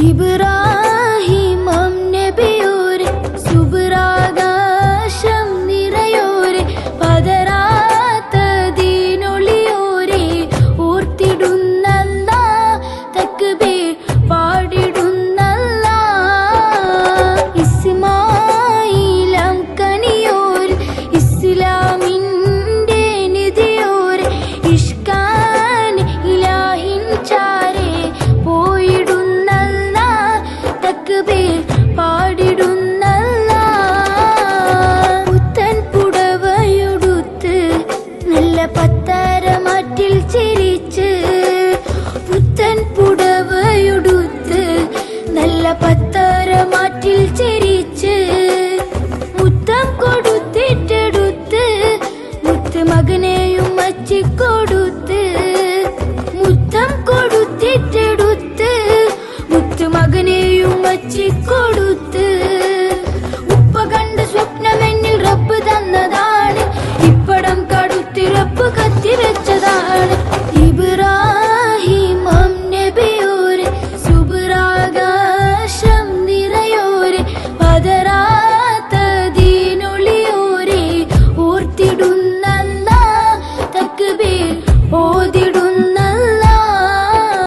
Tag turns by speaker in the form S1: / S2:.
S1: ഇബ്രാഹിം നബിയോരെ സുബ്രാകാശം നിറയോരെ പതരാത്ത ദീനൊളിയോരെ ഓർത്തിടുന്നല്ല തക്ബീർ പാടിടുന്നല്ല ഇസ്മായിലം കനിയോരെ ഇസ്ലാമിന്റെ നിധിയോരെ ഇഷ്കാൻ ഇലാഹിൻ ചാരെ പോയിടുന്നല്ല തക്ബീർ പാടിടുന്നല്ല പുത്തൻ പുടവയുടുത്ത് നല്ല പത്തരമാറ്റിൽ ചിരിച്ച് പുത്തൻ പുടവയുടുത്ത് നല്ല പത്തരമാറ്റിൽ ചിരിച്ച് മുത്തം കൊടുത്തിട്ടെടുത്ത് മുത്ത് മകനെയും വച്ചിക്കൊടുത്ത് മുത്തം കൊടുത്തിട്ടെടുത്ത് മുത്ത് മകനെയും വച്ചിക്കൊടു